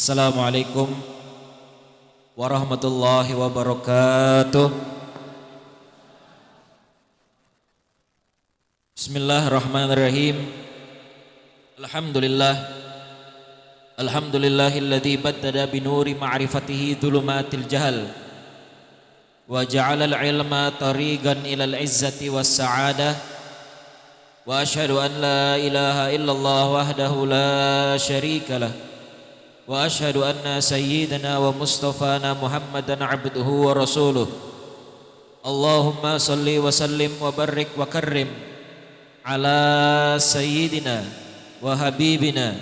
Assalamualaikum warahmatullahi wabarakatuh. Bismillahirrahmanirrahim. Alhamdulillahilladzi baddada binuri ma'rifatihi dhulumatil jahal wa ja'alal ilma tariqan ilal izzati was sa'adah wa asyhadu an la ilaha illallah wahdahu la syarikalah wa asyhadu anna sayyidana wa mustafana Muhammadan abduhu wa rasuluh. Allahumma salli wa sallim wa barik wa karrim ala sayyidina wa habibina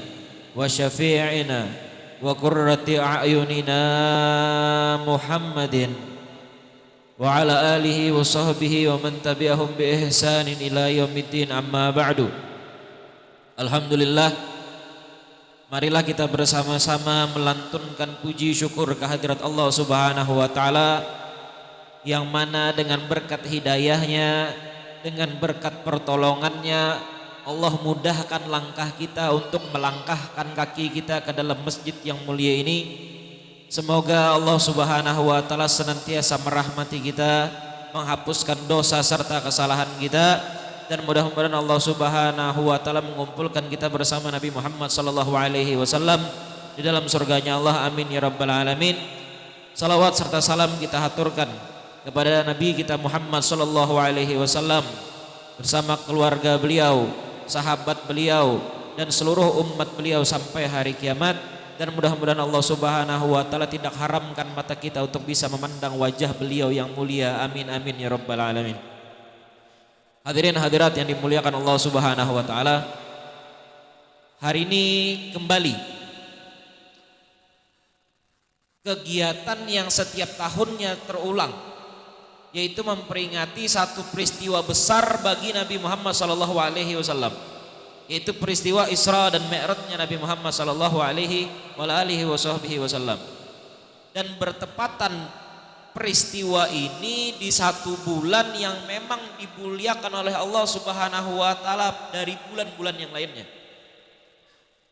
wa syafi'ina wa qurrati a'yunina Muhammadin wa ala alihi wa sahbihi wa man tabi'ahum bi ihsanin ila yaumiddin, amma ba'du. Alhamdulillah, marilah kita bersama-sama melantunkan puji syukur kehadirat Allah Subhanahu wa taala, yang mana dengan berkat hidayahnya, dengan berkat pertolongannya, Allah mudahkan langkah kita untuk melangkahkan kaki kita ke dalam masjid yang mulia ini. Semoga Allah Subhanahu wa taala senantiasa merahmati kita, menghapuskan dosa serta kesalahan kita, dan mudah-mudahan Allah Subhanahu wa taala mengumpulkan kita bersama Nabi Muhammad sallallahu alaihi wasallam di dalam surganya Allah. Amin ya rabbal alamin. Salawat serta salam kita haturkan kepada Nabi kita Muhammad sallallahu alaihi wasallam bersama keluarga beliau, sahabat beliau, dan seluruh umat beliau sampai hari kiamat. Dan mudah-mudahan Allah Subhanahu wa taala tidak haramkan mata kita untuk bisa memandang wajah beliau yang mulia. Amin amin ya rabbal alamin. Hadirin hadirat yang dimuliakan Allah Subhanahu wa taala, hari ini kembali kegiatan yang setiap tahunnya terulang, yaitu memperingati satu peristiwa besar bagi Nabi Muhammad sallallahu alaihi wasallam, yaitu peristiwa Isra dan Mi'rajnya Nabi Muhammad sallallahu alaihi wasallam. Dan bertepatan peristiwa ini di satu bulan yang memang dimuliakan oleh Allah Subhanahu wa taala dari bulan-bulan yang lainnya.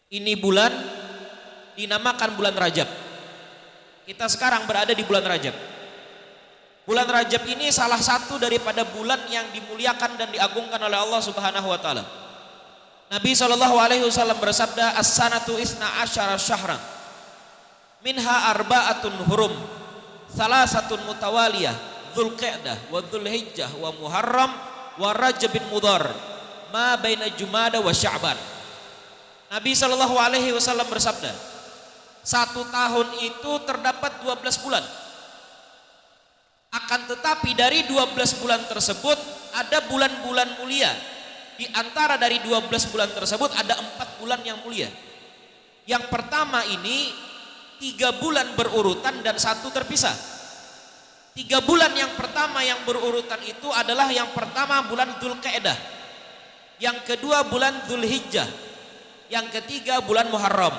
Ini bulan dinamakan bulan Rajab. Kita sekarang berada di bulan Rajab. Bulan Rajab ini salah satu daripada bulan yang dimuliakan dan diagungkan oleh Allah Subhanahu wa taala. Nabi sallallahu alaihi wasallam bersabda, "As-sanatu isna asyara syahran. Minha arba'atun hurum. Salasatun mutawaliyah, Dzulqa'dah wa Dzulhijjah wa Muharram wa Rajab bin Mudhar, ma baina Jumada wa Sya'ban." Nabi sallallahu alaihi wasallam bersabda, satu tahun itu terdapat 12 bulan. Akan tetapi dari 12 bulan tersebut ada bulan-bulan mulia. Di antara dari 12 bulan tersebut ada 4 bulan yang mulia. Yang pertama ini 3 bulan berurutan dan 1 terpisah. 3 bulan yang pertama yang berurutan itu adalah yang pertama bulan Dzulqa'dah, yang kedua bulan Dzulhijjah, yang ketiga bulan Muharram,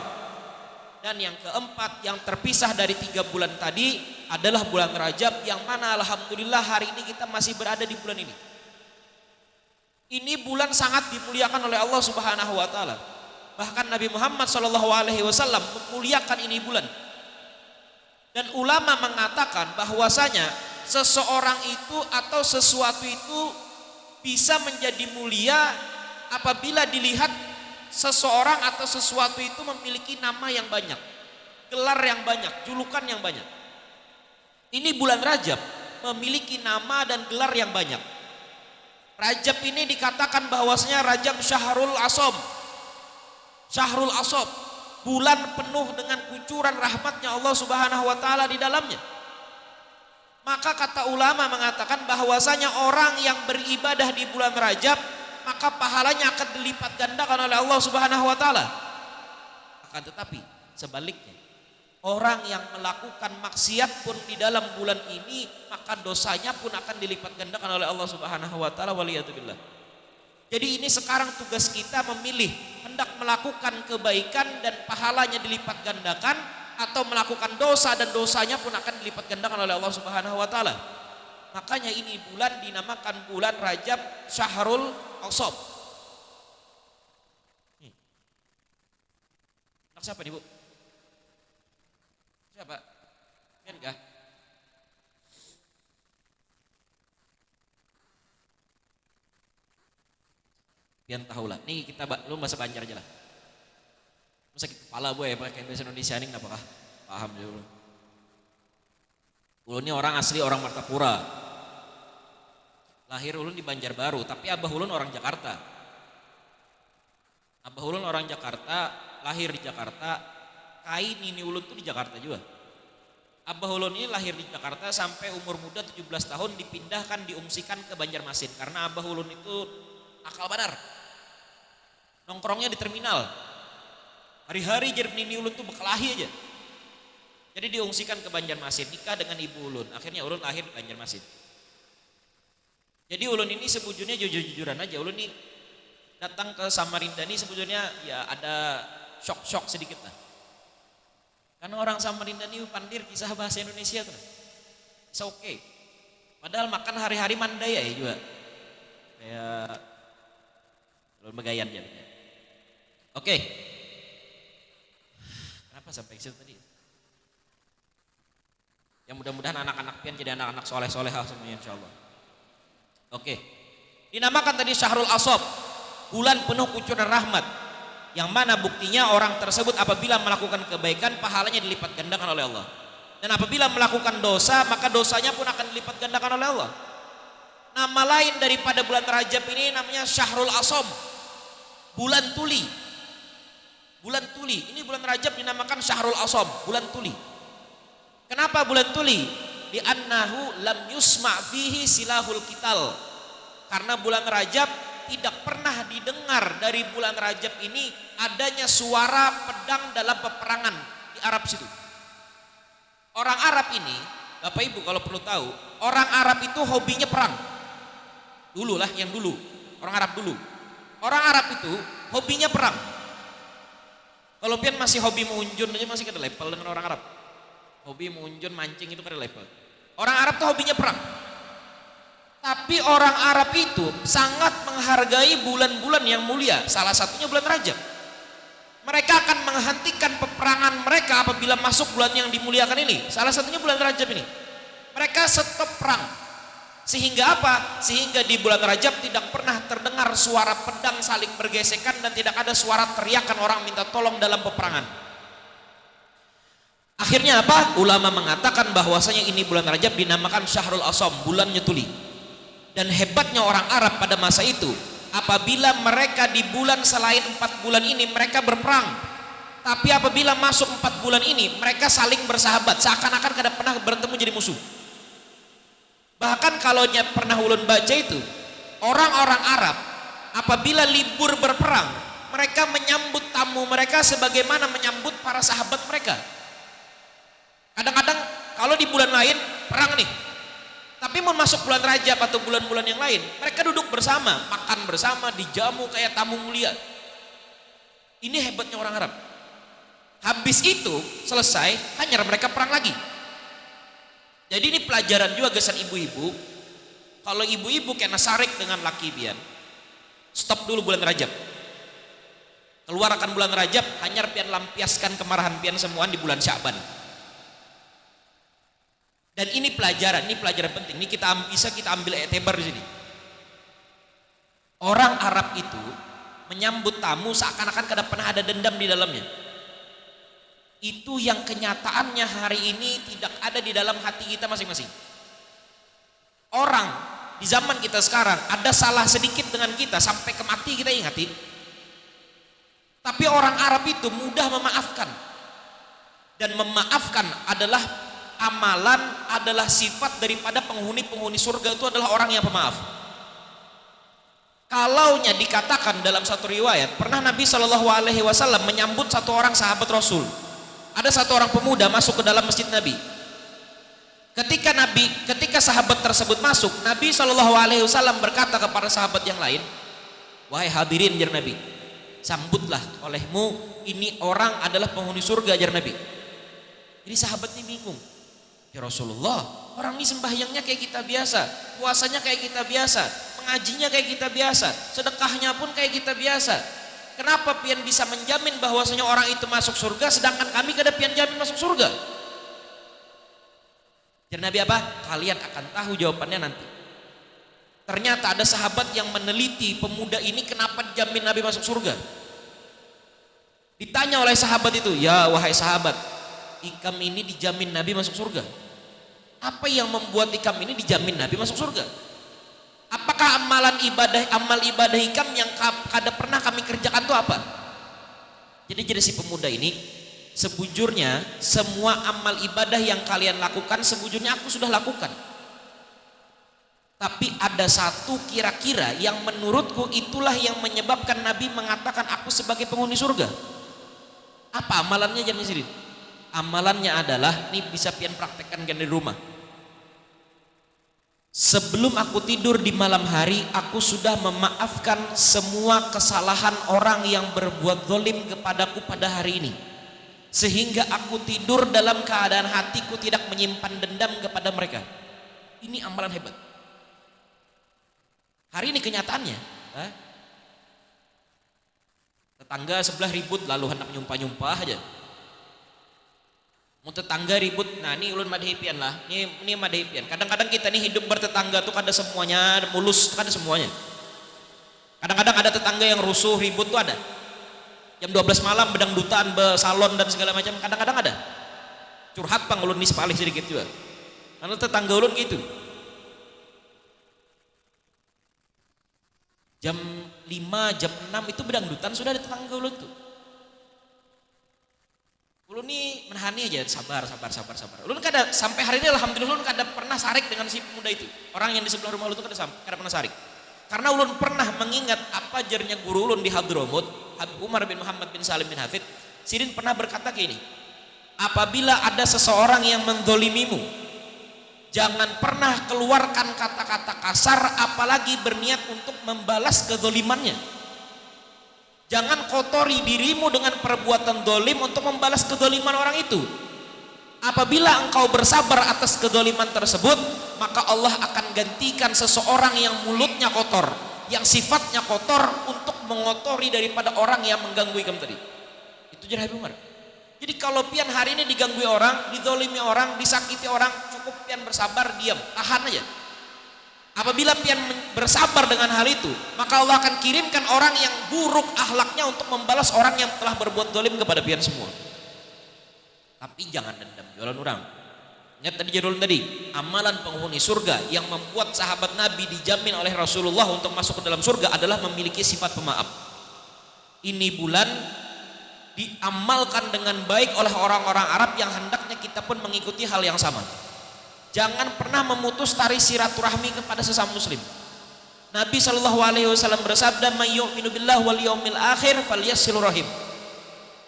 dan yang keempat yang terpisah dari 3 bulan tadi adalah bulan Rajab, yang mana alhamdulillah hari ini kita masih berada di bulan ini. Ini bulan sangat dimuliakan oleh Allah Subhanahu wa taala. Bahkan Nabi Muhammad sallallahu alaihi wasallam memuliakan ini bulan. Dan ulama mengatakan bahwasanya seseorang itu atau sesuatu itu bisa menjadi mulia apabila dilihat seseorang atau sesuatu itu memiliki nama yang banyak, gelar yang banyak, julukan yang banyak. Ini bulan Rajab memiliki nama dan gelar yang banyak. Rajab ini dikatakan bahwasanya Rajab Syahrul Asom. Syahrul Asob, bulan penuh dengan kucuran rahmatnya Allah Subhanahu wa taala di dalamnya. Maka kata ulama mengatakan bahwasanya orang yang beribadah di bulan Rajab, maka pahalanya akan dilipat gandakan oleh Allah Subhanahu wa taala. Akan tetapi sebaliknya, orang yang melakukan maksiat pun di dalam bulan ini, maka dosanya pun akan dilipat gandakan oleh Allah Subhanahu wa taala, waliyadzubillah. Jadi ini sekarang tugas kita memilih, hendak melakukan kebaikan dan pahalanya dilipat gandakan, atau melakukan dosa dan dosanya pun akan dilipat gandakan oleh Allah Subhanahu wa taala. Makanya ini bulan dinamakan bulan Rajab Syahrul Asob. Siapa nih Bu? Siapa? Pian kah? Pian tahu lah. Nih kita lu bahasa Banjar aja lah. Lu sakit kepala gue ya pakai bahasa Indonesia ini kenapa kah? Paham dulu. Ulun ini orang asli orang Martapura. Lahir ulun di Banjarbaru, tapi abah ulun orang Jakarta. Abah ulun orang Jakarta, lahir di Jakarta. Kain ini ulun tuh di Jakarta juga. Abah ulun ini lahir di Jakarta sampai umur muda 17 tahun dipindahkan diungsikan ke Banjarmasin karena abah ulun itu akal badar. Nongkrongnya di terminal. Hari-hari jadi nini ulun tuh bekelahi aja. Jadi diungsikan ke Banjarmasin, nikah dengan ibu ulun. Akhirnya ulun lahir di Banjarmasin. Jadi ulun ini sebujurnya jujur-jujuran aja. Ulun ini datang ke Samarinda ini sebujurnya ya ada shock sedikit lah. Karena orang Samarinda ini pandir kisah bahasa Indonesia tuh. It's okay. Padahal makan hari-hari mandaya ya juga. Kayak ulun Begayan ya. Oke. Kenapa sampai situ tadi? Yang mudah-mudahan anak-anak pian jadi anak-anak soleh-solehah semuanya insyaallah. Oke. Dinamakan tadi Syahrul Asab, bulan penuh kucuran rahmat. Yang mana buktinya orang tersebut apabila melakukan kebaikan pahalanya dilipat gandakan oleh Allah. Dan apabila melakukan dosa maka dosanya pun akan dilipat gandakan oleh Allah. Nama lain daripada bulan Rajab ini namanya Syahrul Asab, bulan tuli. Bulan tuli. Ini bulan Rajab dinamakan Syahrul Asab, bulan tuli. Kenapa bulan tuli? Di annahu lam yusma fihi silahul qital. Karena bulan Rajab tidak pernah didengar dari bulan Rajab ini adanya suara pedang dalam peperangan di Arab situ. Orang Arab ini, Bapak Ibu kalau perlu tahu, orang Arab itu hobinya perang. Dulu lah yang dulu, orang Arab dulu. Orang Arab itu hobinya perang. Kalau pian masih hobi mengunjun aja masih ada level dengan orang Arab. Hobi mengunjun mancing itu kada level. Orang Arab tuh hobinya perang. Tapi orang Arab itu sangat menghargai bulan-bulan yang mulia. Salah satunya bulan Rajab. Mereka akan menghentikan peperangan mereka apabila masuk bulan yang dimuliakan ini. Salah satunya bulan Rajab ini. Mereka stop perang. Sehingga apa? Sehingga di bulan Rajab tidak pernah terdengar suara pedang saling bergesekan dan tidak ada suara teriakan orang minta tolong dalam peperangan. Akhirnya apa? Ulama mengatakan bahwasanya ini bulan Rajab dinamakan Syahrul Asam, bulannya tuli. Dan hebatnya orang Arab pada masa itu, apabila mereka di bulan selain 4 bulan ini mereka berperang, tapi apabila masuk 4 bulan ini mereka saling bersahabat, seakan-akan kada pernah bertemu jadi musuh. Bahkan kalau pernah ulun baca itu, orang-orang Arab apabila libur berperang, mereka menyambut tamu mereka sebagaimana menyambut para sahabat mereka. Kadang-kadang kalau di bulan lain perang nih, tapi mau masuk bulan Rajab atau bulan-bulan yang lain, mereka duduk bersama, makan bersama, dijamu kayak tamu mulia. Ini hebatnya orang Arab. Habis itu selesai, hanya mereka perang lagi. Jadi ini pelajaran juga gesan ibu-ibu. Kalau ibu-ibu kena sarik dengan laki pian, stop dulu bulan Rajab. Keluar akan bulan Rajab, hanya pian lampiaskan kemarahan pian semuaan di bulan Sya'ban. Dan ini pelajaran penting. Ini bisa kita ambil etebar di sini. Orang Arab itu menyambut tamu seakan-akan kada pernah ada dendam di dalamnya. Itu yang kenyataannya hari ini tidak ada di dalam hati kita masing-masing. Orang di zaman kita sekarang ada salah sedikit dengan kita sampai ke mati kita ingati. Tapi orang Arab itu mudah memaafkan. Dan memaafkan adalah amalan, adalah sifat daripada penghuni-penghuni surga. Itu adalah orang yang pemaaf. Kalaunya dikatakan dalam satu riwayat, pernah Nabi SAW menyambut satu orang sahabat Rasul. Ada satu orang pemuda masuk ke dalam masjid Nabi. Ketika sahabat tersebut masuk, Nabi SAW berkata kepada sahabat yang lain, "Wahai hadirin," jar Nabi, "sambutlah olehmu, ini orang adalah penghuni surga," jar Nabi. Jadi sahabat ini bingung. Ya Rasulullah, orang ini sembahyangnya kayak kita biasa, puasanya kayak kita biasa, mengajinya kayak kita biasa, sedekahnya pun kayak kita biasa. Kenapa pian bisa menjamin bahwasanya orang itu masuk surga sedangkan kami kada pian jamin masuk surga? Jadi Nabi apa? Kalian akan tahu jawabannya nanti. Ternyata ada sahabat yang meneliti pemuda ini kenapa dijamin Nabi masuk surga. Ditanya oleh sahabat itu, ya wahai sahabat, ikam ini dijamin Nabi masuk surga. Apa yang membuat ikam ini dijamin Nabi masuk surga? Apakah amal ibadah ikam yang kada pernah kami kerjakan itu apa? Jadi si pemuda ini, sebujurnya semua amal ibadah yang kalian lakukan sebujurnya aku sudah lakukan. Tapi ada satu kira-kira yang menurutku itulah yang menyebabkan Nabi mengatakan aku sebagai penghuni surga. Apa amalannya jamaah sekalian? Amalannya adalah, ini bisa pian praktekkan di rumah. Sebelum aku tidur di malam hari, aku sudah memaafkan semua kesalahan orang yang berbuat zalim kepadaku pada hari ini. Sehingga aku tidur dalam keadaan hatiku tidak menyimpan dendam kepada mereka. Ini amalan hebat. Hari ini kenyataannya, tetangga sebelah ribut lalu hendak nyumpah-nyumpah aja. Mau tetangga ribut, nah ini ulun madhipian lah, ini madhipian. Kadang-kadang kita nih hidup bertetangga tuh kada semuanya mulus, kada semuanya. Kadang-kadang ada tetangga yang rusuh, ribut tuh ada. Jam 12 malam bedangdutan, besalon dan segala macam, kadang-kadang ada. Curhat pang ulun nih sepalih sedikit juga. Karena tetangga ulun gitu. Jam 5, jam 6 itu bedangdutan sudah ada tetangga ulun tuh. Ulun nih menahani aja, sabar. Ulun kada sampai hari ini alhamdulillah ulun kada pernah sarik dengan si pemuda itu. Orang yang di sebelah rumah ulun itu kada pernah sarik. Karena ulun pernah mengingat apa jarnya guru ulun di Hadramut, Habib Umar bin Muhammad bin Salim bin Hafid. Sidin pernah berkata gini, apabila ada seseorang yang mendolimimu, jangan pernah keluarkan kata-kata kasar apalagi berniat untuk membalas kedolimannya. Jangan kotori dirimu dengan perbuatan dolim untuk membalas kedoliman orang itu. Apabila engkau bersabar atas kedoliman tersebut, maka Allah akan gantikan seseorang yang mulutnya kotor, yang sifatnya kotor untuk mengotori daripada orang yang mengganggu kamu tadi. Itu jadi Habib Umar. Jadi kalau pian hari ini diganggu orang, didolimi orang, disakiti orang, cukup pian bersabar, diam, tahan aja. Apabila pian bersabar dengan hal itu, maka Allah akan kirimkan orang yang buruk akhlaknya untuk membalas orang yang telah berbuat dolim kepada pian semua. Tapi jangan dendam jualan orang. Ingat tadi jadul tadi, amalan penghuni surga yang membuat sahabat Nabi dijamin oleh Rasulullah untuk masuk ke dalam surga adalah memiliki sifat pemaaf. Ini bulan diamalkan dengan baik oleh orang-orang Arab yang hendaknya kita pun mengikuti hal yang sama. Jangan pernah memutus tali silaturahmi kepada sesama muslim. Nabi SAW bersabda, "May yu'minu billahi wal yaumil akhir falyasil rahim."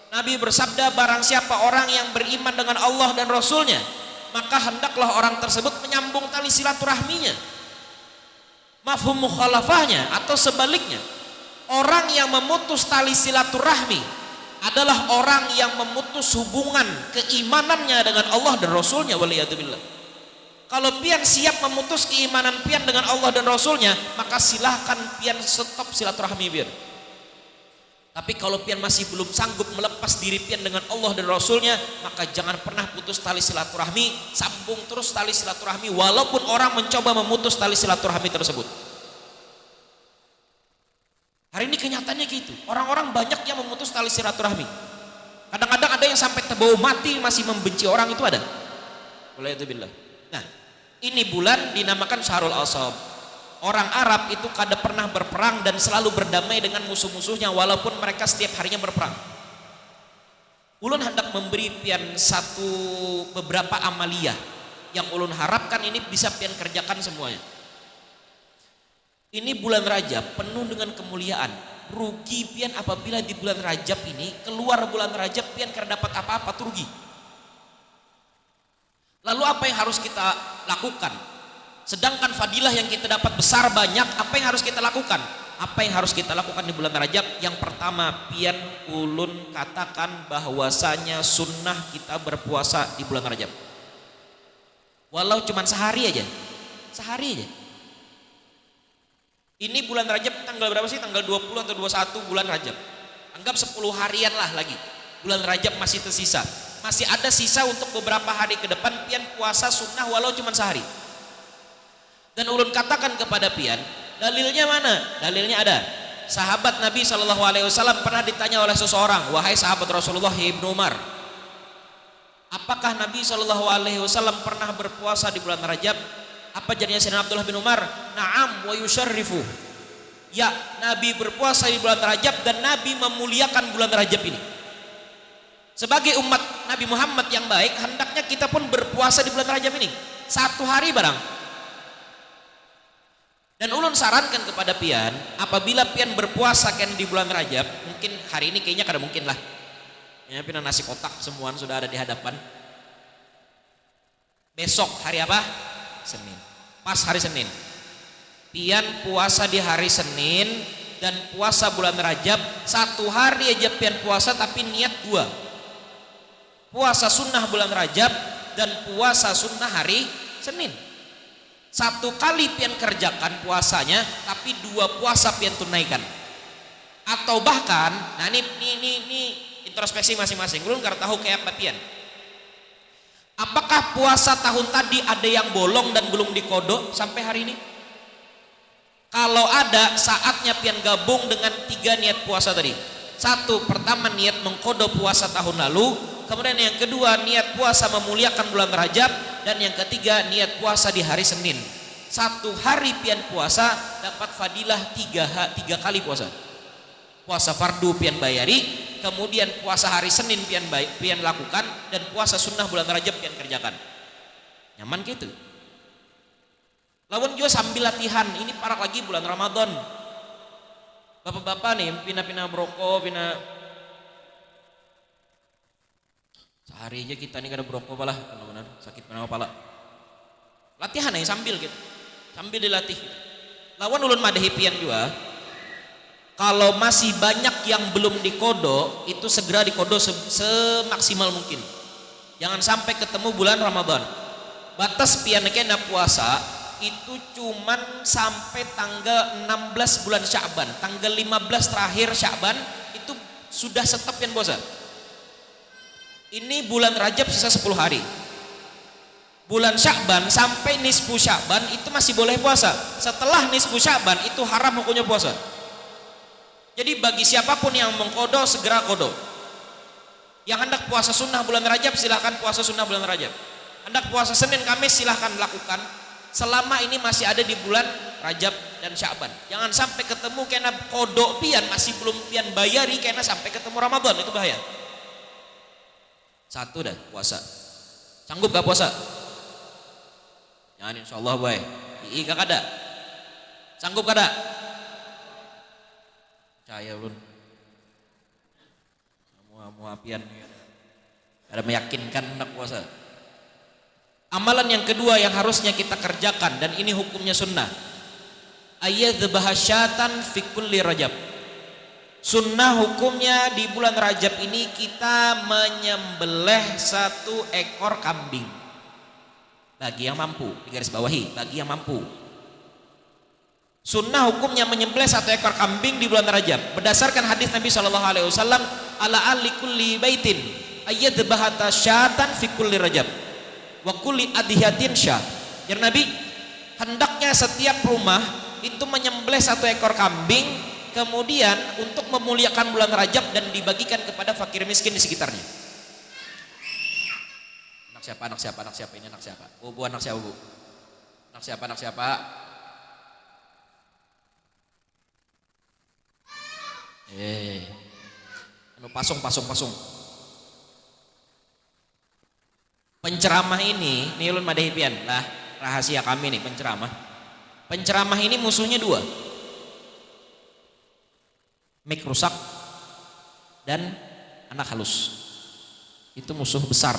Nabi bersabda, barang siapa orang yang beriman dengan Allah dan Rasulnya, maka hendaklah orang tersebut menyambung tali silaturahminya. Mafhum mukhalafahnya atau sebaliknya, orang yang memutus tali silaturahmi adalah orang yang memutus hubungan keimanannya dengan Allah dan Rasulnya. Waliyadzubillah. Kalau pian siap memutus keimanan pian dengan Allah dan Rasulnya, maka silahkan pian stop silaturahmi pian. Tapi kalau pian masih belum sanggup melepas diri pian dengan Allah dan Rasulnya, maka jangan pernah putus tali silaturahmi, sambung terus tali silaturahmi walaupun orang mencoba memutus tali silaturahmi tersebut. Hari ini kenyataannya gitu, orang-orang banyak yang memutus tali silaturahmi. Kadang-kadang ada yang sampai terbau mati masih membenci orang, itu ada. Waliyadzubillah. Nah, ini bulan dinamakan Syahrul Asab. Orang Arab itu kada pernah berperang dan selalu berdamai dengan musuh-musuhnya walaupun mereka setiap harinya berperang. Ulun hendak memberi pian beberapa amaliyah yang ulun harapkan ini bisa pian kerjakan semuanya. Ini bulan Rajab penuh dengan kemuliaan. Rugi pian apabila di bulan Rajab ini, keluar bulan Rajab pian kada dapat apa-apa, tuh rugi. Lalu apa yang harus kita lakukan? Sedangkan fadilah yang kita dapat besar banyak, apa yang harus kita lakukan? Apa yang harus kita lakukan di bulan Rajab? Yang pertama, pian ulun katakan bahwasanya sunnah kita berpuasa di bulan Rajab. Walau cuma sehari aja. Sehari aja. Ini bulan Rajab tanggal berapa sih? Tanggal 20 atau 21 bulan Rajab. Anggap 10 harian lah lagi. Bulan Rajab masih tersisa. masih ada sisa untuk beberapa hari ke depan pian puasa sunnah walau cuma sehari. Dan ulun katakan kepada pian, dalilnya mana? Dalilnya ada. Sahabat Nabi SAW pernah ditanya oleh seseorang, wahai sahabat Rasulullah Ibnu Umar, apakah Nabi SAW pernah berpuasa di bulan Rajab? Apa jadinya Sayyidina Abdullah bin Umar? Na'am wa yusyarrifu. Ya, Nabi berpuasa di bulan Rajab dan Nabi memuliakan bulan Rajab ini. Sebagai umat Nabi Muhammad yang baik, hendaknya kita pun berpuasa di bulan Rajab ini. 1 hari barang. Dan ulun sarankan kepada pian, apabila pian berpuasa kan di bulan Rajab, mungkin hari ini kayaknya kada mungkin lah. Ya, pian nasi kotak semuaan sudah ada di hadapan. Besok hari apa? Senin. Pas hari Senin. Pian puasa di hari Senin dan puasa bulan Rajab 1 hari aja pian puasa tapi niat 2. Puasa sunnah bulan Rajab dan puasa sunnah hari Senin. 1 kali pian kerjakan puasanya tapi 2 puasa pian tunaikan. Atau bahkan, nah ini introspeksi masing-masing. Belum karena tahu kayak apa pian. Apakah puasa tahun tadi ada yang bolong dan belum dikodok sampai hari ini? Kalau ada, saatnya pian gabung dengan 3 niat puasa tadi. 1, pertama niat mengkodok puasa tahun lalu. Kemudian yang kedua niat puasa memuliakan bulan Rajab. Dan yang ketiga niat puasa di hari Senin. 1 hari pian puasa dapat fadilah 3 kali puasa. Puasa fardu pian bayari, kemudian puasa hari Senin pian lakukan, dan puasa sunnah bulan Rajab pian kerjakan. Nyaman gitu. Lawan juga sambil latihan, ini parak lagi bulan Ramadan. Bapak-bapak nih pina-pina broko, pina sehari aja kita nih kada broko palah, benar sakit pina kepala. Latihan nih sambil gitu. Sambil dilatih. Lawan ulun madahi pian juga. Kalau masih banyak yang belum dikodo, itu segera dikodo semaksimal mungkin. Jangan sampai ketemu bulan Ramadan. Batas pian kena puasa itu cuman sampai tanggal 16 bulan Sya'ban. Tanggal 15 terakhir Sya'ban itu sudah stop pian puasa. Ini bulan Rajab sisa 10 hari. Bulan Sya'ban sampai nisfu Sya'ban itu masih boleh puasa. Setelah nisfu Sya'ban itu haram hukumnya puasa. Jadi bagi siapapun yang mengkodo segera kodo. Yang hendak puasa sunnah bulan Rajab silahkan puasa sunnah bulan Rajab. Hendak puasa Senin Kamis silahkan lakukan. Selama ini masih ada di bulan Rajab dan Sya'ban. Jangan sampai ketemu kena kodo pian masih belum pian bayari kena sampai ketemu Ramadan, itu bahaya. 1 dah puasa. Sanggup gak puasa? Jangan insyaallah boy. Iya kada. Sanggup kada? Percaya ulun. Muapian ada meyakinkan hendak puasa. Amalan yang kedua yang harusnya kita kerjakan dan ini hukumnya sunnah. Ayyadhbaha syatan fi kulli Rajab. Sunnah hukumnya di bulan Rajab ini kita menyembelih 1 ekor kambing. Bagi yang mampu, digaris bawahi, bagi yang mampu. Sunnah hukumnya menyembelih 1 ekor kambing di bulan Rajab berdasarkan hadis Nabi SAW, ala ali kulli baitin ayyadhbahata syatan fi kulli Rajab wa kulli adhiyatin syah. Ya Nabi, hendaknya setiap rumah itu menyembelih 1 ekor kambing kemudian untuk memuliakan bulan Rajab dan dibagikan kepada fakir miskin di sekitarnya. Anak siapa ini anak siapa? Bu, anak siapa bu? Anak siapa? Pasung. Penceramah ini ulun madahipian lah rahasia kami nih penceramah. Penceramah ini musuhnya 2. Mic rusak dan anak halus. Itu musuh besar.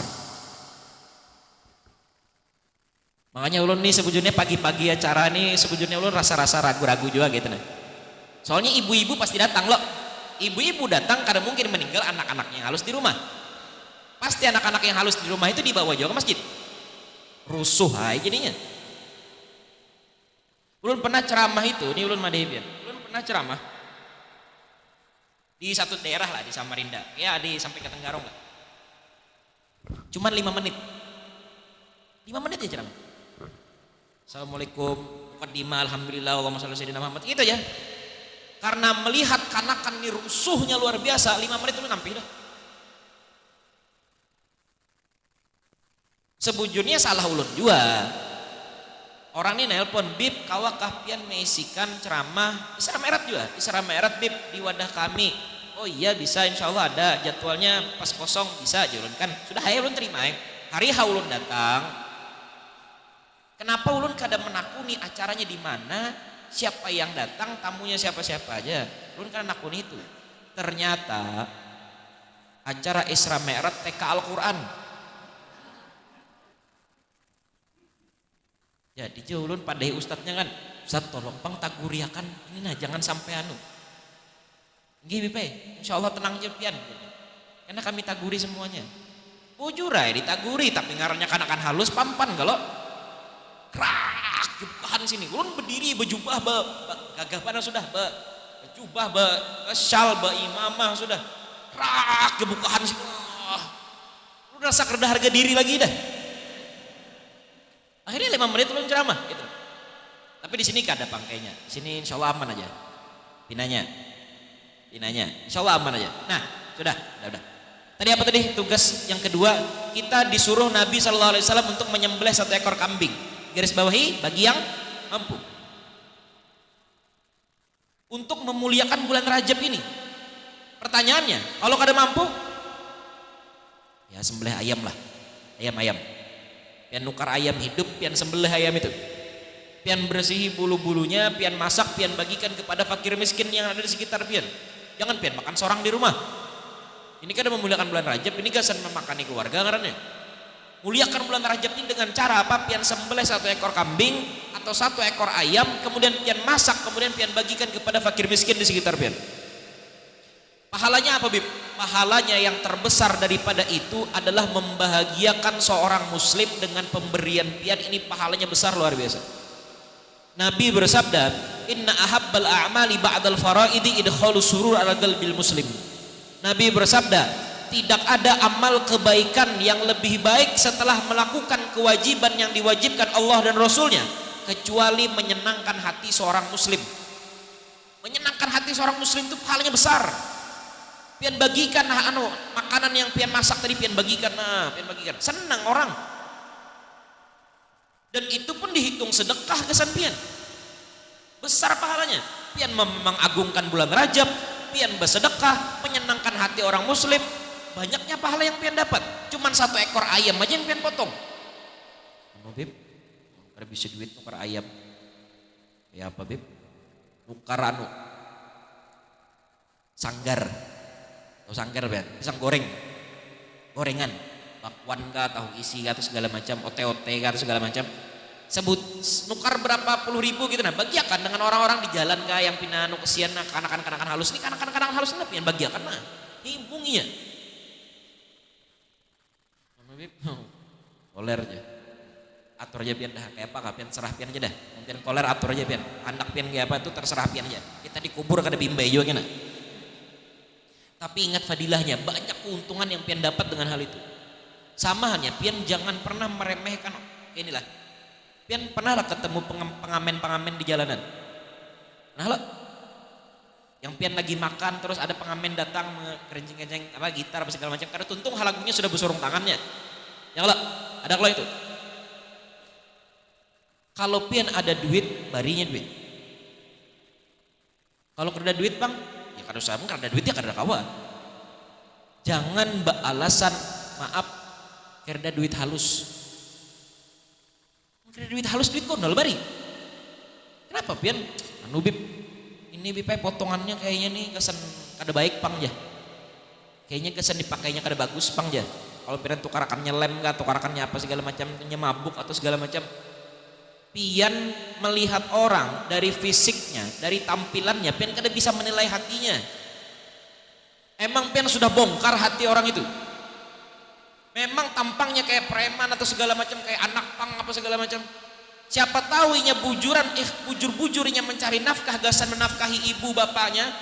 Makanya ulun nih sebujurnya pagi-pagi acara nih sebujurnya ulun rasa-rasa ragu-ragu juga gitu nih. Soalnya ibu-ibu pasti datang loh. Ibu-ibu datang karena mungkin meninggal anak-anaknya yang halus di rumah. Pasti anak-anak yang halus di rumah itu dibawa juga ke masjid. Rusuh aja jadinya. Ulun pernah ceramah itu, ini ulun madahibian. Ulun pernah ceramah di satu daerah lah di Samarinda. Ya di sampai ke Tenggarong lah. Cuman 5 menit. 5 menit ya ceramah. Assalamualaikum, muqaddimah, alhamdulillah, Allahumma shalli ala sayyidina Muhammad, gitu ya. Karena melihat kanakan ini rusuhnya luar biasa, 5 menit itu nampi dah. Sebujurnya salah ulun juga. Orang ini nelpon, Bib, kawakah pian meisikan ceramah Isra Mi'raj juga, Isra Mi'raj Bib di wadah kami. Oh iya bisa, insya Allah ada jadwalnya pas kosong bisa aja ulun kan. Sudah ayo ulun terima ya. Hari ulun datang. Kenapa ulun kada menakuni acaranya di mana, siapa yang datang, tamunya siapa-siapa aja. Ulun kan menakuni itu. Ternyata acara Isra Mi'raj TK Al-Qur'an. Jadi ulun padai ustadznya kan, Ustadz tolong bang taguriakan ini nah jangan sampai anu. Gini Pipe, insya Allah tenang aja pian. Karena kami taguri semuanya. Bujur aja ditaguri, tapi ngarannya kanakan halus pampan kalau krak jubahan sini. Ulun berdiri berjubah gagah pada sudah berjubah syal imamah sudah krak jebukahan sini. Lu rasa kerja harga diri lagi dah. Akhirnya 5 menit ulun ceramah gitu. Tapi di sini kada pangkainya. Di sini insya Allah aman aja. Pinanya, insya Allah aman aja. Nah, sudah. Tadi apa tadi? Tugas yang kedua, kita disuruh Nabi SAW untuk menyembelih 1 ekor kambing. Garis bawahi bagi yang mampu. Untuk memuliakan bulan Rajab ini. Pertanyaannya, kalau kada mampu, ya sembelih ayam lah, ayam. Pian nukar ayam hidup, pian sembelih ayam itu. Pian bersihi bulu-bulunya, pian masak, pian bagikan kepada fakir miskin yang ada di sekitar pian. Jangan pian makan seorang di rumah. Ini kan memuliakan bulan Rajab, ini gasan memakani keluarga ngarannya. Muliakan bulan Rajab ini dengan cara apa? Pian sembelih 1 ekor kambing atau 1 ekor ayam, kemudian pian masak, kemudian pian bagikan kepada fakir miskin di sekitar pian. Pahalanya apa Bib? Pahalanya yang terbesar daripada itu adalah membahagiakan seorang muslim dengan pemberian pian. Ini pahalanya besar luar biasa. Nabi bersabda, inna ahabbal a'mali ba'dal faraidi idkhalu surur ala qalbil muslim. Nabi bersabda, tidak ada amal kebaikan yang lebih baik setelah melakukan kewajiban yang diwajibkan Allah dan Rasulnya, kecuali menyenangkan hati seorang muslim. Menyenangkan hati seorang muslim itu pahalanya besar. Pian bagikan makanan yang pian masak tadi, pian bagikan, senang orang. Dan itu pun dihitung sedekah kesan pian. Besar pahalanya. Pian mengagungkan bulan Rajab, pian bersedekah, menyenangkan hati orang muslim. Banyaknya pahala yang pian dapat. Cuman 1 ekor ayam aja yang pian potong. Bib, kada bisa duit nukar ayam. Ya apa Bib? Nukar sanggar. Tahu sanggar pian? Pisang gorengan, bakwan kah, tahu isi kah, atau segala macam, ote-ote kah, atau segala macam. Sebut nukar berapa puluh ribu gitu, nah bagiakan dengan orang-orang di jalan kah yang pinanu kesian, nah kanakan halus ini, kanakan halus ini pian bagiakan nah himbunginya. Koler aja, atur aja pian dah kayak apa, pian serah pian aja dah, pian koler atur aja pian, anak pian kayak apa itu terserah pian aja. Kita dikubur kada bimbay juga kena. Tapi ingat fadilahnya, banyak keuntungan yang pian dapat dengan hal itu. Sama halnya, pian jangan pernah meremehkan. Inilah, pian pernah lah ketemu pengamen-pengamen di jalanan. Nah lo, yang pian lagi makan terus ada pengamen datang kerencing-kerencing apa gitar apa segala macam. Karena tuntung lagunya sudah bersorong tangannya. Yang lo, ada kalau itu. Kalau pian ada duit, barinya duit. Kalau kerja duit bang, ya kada usah karena duit ya kada kawa. Jangan alasan maaf karena duit halus. Karena duit halus duit kondol bari. Kenapa pian? Anu Bib, ini Bib potongannya kayaknya nih kesan kada baik pang ya. Kayaknya kesan dipakainya kada bagus pang ya. Kalau pian tukarakannya lem kah, tukarakannya apa segala macam, mabuk atau segala macam. Pian melihat orang dari fisiknya, dari tampilannya, pian kada bisa menilai hatinya. Emang pian sudah bongkar hati orang itu. Memang tampangnya kayak preman atau segala macam, kayak anak pang apa segala macam. Siapa tahu inya bujur-bujurnya mencari nafkah, gasan menafkahi ibu bapaknya,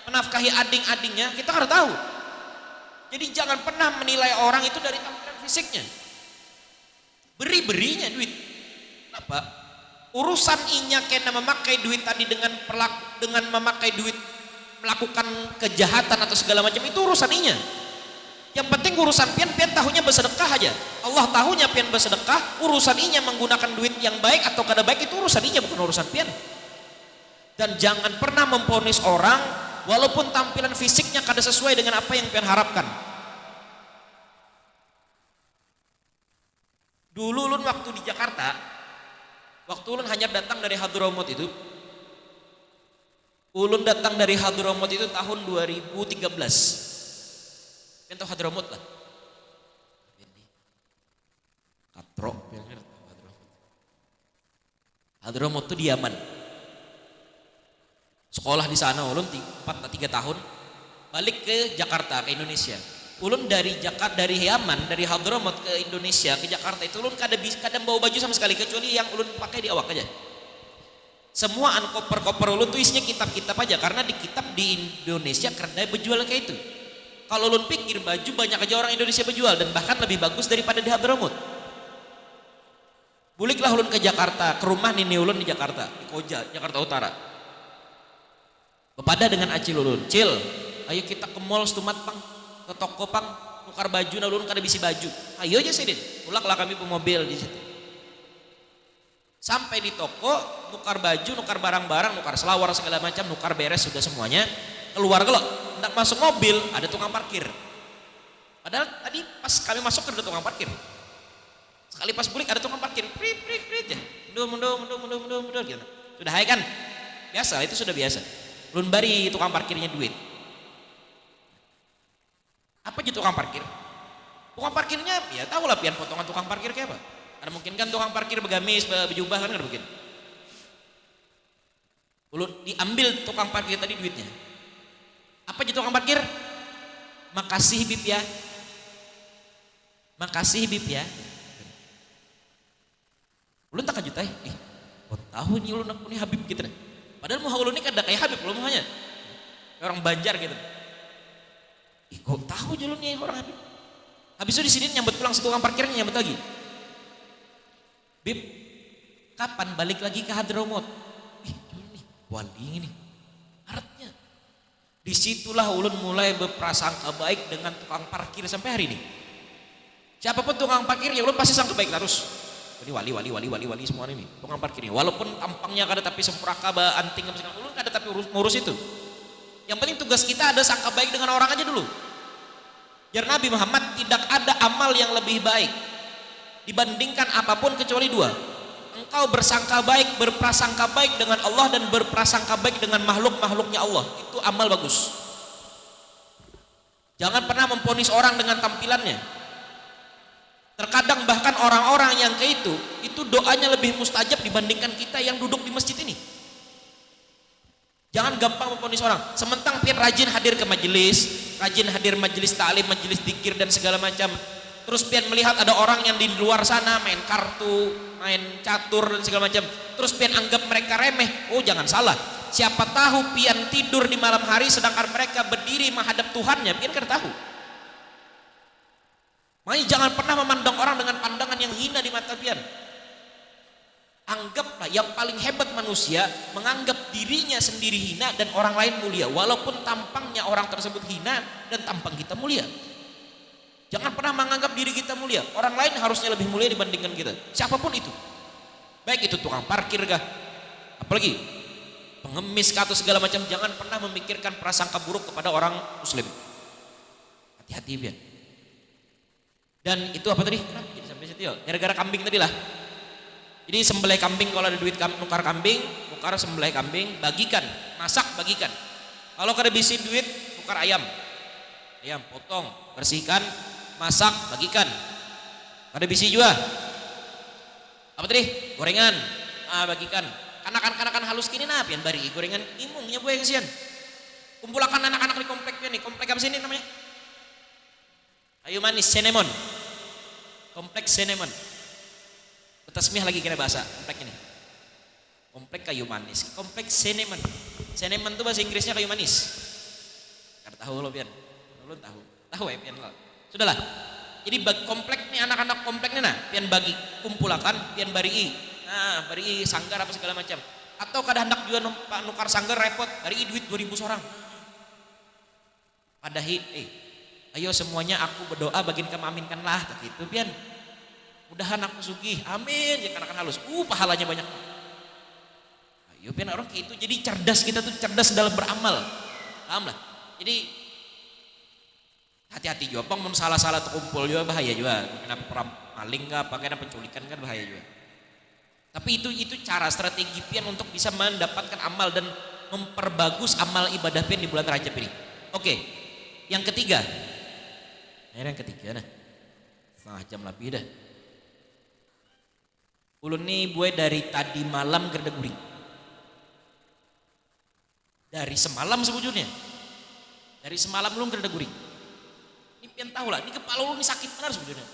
menafkahi adik-adiknya, kita kada tahu. Jadi jangan pernah menilai orang itu dari tampilan fisiknya. Beri-berinya duit. Kenapa? Urusan inya kena memakai duit tadi dengan memakai duit melakukan kejahatan atau segala macam itu urusan inya. Yang penting urusan pian tahunya bersedekah aja. Allah tahunya pian bersedekah, urusan inya menggunakan duit yang baik atau kada baik itu urusan inya, bukan urusan pian. Dan jangan pernah memponis orang walaupun tampilan fisiknya kada sesuai dengan apa yang pian harapkan. Dulu ulun waktu di Jakarta, waktu ulun hanya datang dari Hadramut itu, ulun datang dari Hadramut itu tahun 2013. Pian tahu Hadramut lah. Katro, Hadramut itu di Yaman. Sekolah di sana ulun 3 tahun, balik ke Jakarta, ke Indonesia. Ulun dari Yaman, dari Hadramut ke Indonesia, ke Jakarta itu ulun kada bawa baju sama sekali kecuali yang ulun pakai di awak aja. Semua koper ulun tuh isinya kitab-kitab aja, karena di kitab di Indonesia karena berjual kayak itu. Kalau ulun pikir baju banyak aja orang Indonesia berjual dan bahkan lebih bagus daripada di Hadramut. Buliklah ulun ke Jakarta, ke rumah nini ulun di Jakarta, di Koja, Jakarta Utara. Bepada dengan acil ulun, "Cil, ayo kita ke mall Stumat pang, ke toko pang, tukar baju, nah ulun kada bisi baju." "Ayo aja Sidin." Pulaklah kami pemobil di situ. Sampai di toko, nukar baju, nukar barang-barang, nukar selawar segala macam, nukar beres sudah semuanya. Keluar gelok, hendak masuk mobil ada tukang parkir. Padahal tadi pas kami masuk ada tukang parkir. Sekali pas bulik ada tukang parkir, prit ya. Mundur gitu. Sudah hai kan? Biasa, itu sudah biasa. Belum bari tukang parkirnya duit. Apa gitu tukang parkir? Tukang parkirnya ya tahu lah pian potongan tukang parkir kayak apa. Ada mungkin kan tukang parkir bergamis, berjubah kan ada mungkin. Belum diambil tukang parkir tadi duitnya. Apa gitu tukang parkir? "Makasih Bib ya. Makasih Bib ya." Ulun tak kajut kok tahu nih ulun aku nih Habib gitu. Padahal mau ulun ini kada kayak Habib ulun hanya orang Banjar gitu. Kok tahu ulun nih orang Habib. Habis itu di sini nyambut pulang si tukang parkirnya nyambut lagi. "Bib, kapan balik lagi ke Hadramut?" Ulun nih wali ini. Artinya disitulah ulun mulai berprasangka baik dengan tukang parkir sampai hari ini. Siapapun tukang parkir ya ulun pasti sangka baik terus. Ini wali semua ini tukang parkirnya. Walaupun tampangnya kada tapi sempuraka anting apa segala, ulun kada tapi ngurus itu. Yang penting tugas kita ada sangka baik dengan orang aja dulu. Jar Nabi Muhammad, tidak ada amal yang lebih baik dibandingkan apapun kecuali dua. Engkau bersangka baik, berprasangka baik dengan Allah dan berprasangka baik dengan makhluk-makhluknya Allah. Itu amal bagus. Jangan pernah memponis orang dengan tampilannya. Terkadang bahkan orang-orang yang kayak itu doanya lebih mustajab dibandingkan kita yang duduk di masjid ini. Jangan gampang memponis orang. Sementang pian rajin hadir ke majelis, rajin hadir majelis ta'lim, majelis zikir dan segala macam. Terus pian melihat ada orang yang di luar sana main kartu, main catur dan segala macam. Terus pian anggap mereka remeh. Oh jangan salah. Siapa tahu pian tidur di malam hari sedangkan mereka berdiri menghadap Tuhannya, pian kada tahu. Makanya jangan pernah memandang orang dengan pandangan yang hina di mata pian. Anggaplah yang paling hebat manusia menganggap dirinya sendiri hina dan orang lain mulia, walaupun tampangnya orang tersebut hina dan tampang kita mulia. Jangan pernah menganggap diri kita mulia. Orang lain harusnya lebih mulia dibandingkan kita. Siapapun itu. Baik itu tukang parkir kah, apalagi pengemis kah atau segala macam, jangan pernah memikirkan prasangka buruk kepada orang muslim. Hati-hati pian. Dan itu apa tadi? Kenapa jadi sampai situ ya? Gara-gara kambing tadi lah. Jadi sembelih kambing, kalau ada duit nukar kambing, nukar sembelih kambing, bagikan, masak bagikan. Kalau kada bisi duit, nukar ayam, potong, bersihkan, masak bagikan. Kada bisi juga. Apa tadi? Gorengan, bagikan. Kanakan halus kini nah pian bari gorengan imungnya buaya kesian. Kumpulakan anak-anak di komplek pian nih. Komplek apa sini namanya? Kayu Manis, Cinnamon. Komplek Cinnamon. Tasmih lagi kira bahasa komplek ini. Komplek Kayu Manis, komplek Cinnamon. Cinnamon itu bahasa Inggrisnya kayu manis. Kada tahu lo pian. Lo tahu ya pian lo. Sudahlah. Jadi bagi komplek nih, anak-anak komplek nih nah, pian bagi kumpulakan, pian barii. Nah, barii sanggar apa segala macam. Atau kada hendak juga nukar sanggar repot, barii duit 2000 seorang. Padahi, ayo semuanya aku berdoa bagian kamu aminkanlah, tak gitu pian. Mudahan aku sugih, amin. Ya akan halus, pahalanya banyak. Ayo pian orang kayak itu, jadi cerdas kita tuh cerdas dalam beramal, paham lah. Jadi hati-hati juga, bang, mun salah-salah terkumpul juga bahaya juga. Kena maling apa kena penculikan kan bahaya juga. Tapi itu cara strategi pian untuk bisa mendapatkan amal dan memperbagus amal ibadah pian di bulan Rajab ini. Oke, yang ketiga. Yang ketiga nah, setengah jam lebih dah. Ulun nih buat dari tadi malam gerda guring. Dari semalam sebujurnya. Dari semalam belum gerda guring. Pian tahu lah, ini kepala lu ini sakit benar sebetulnya,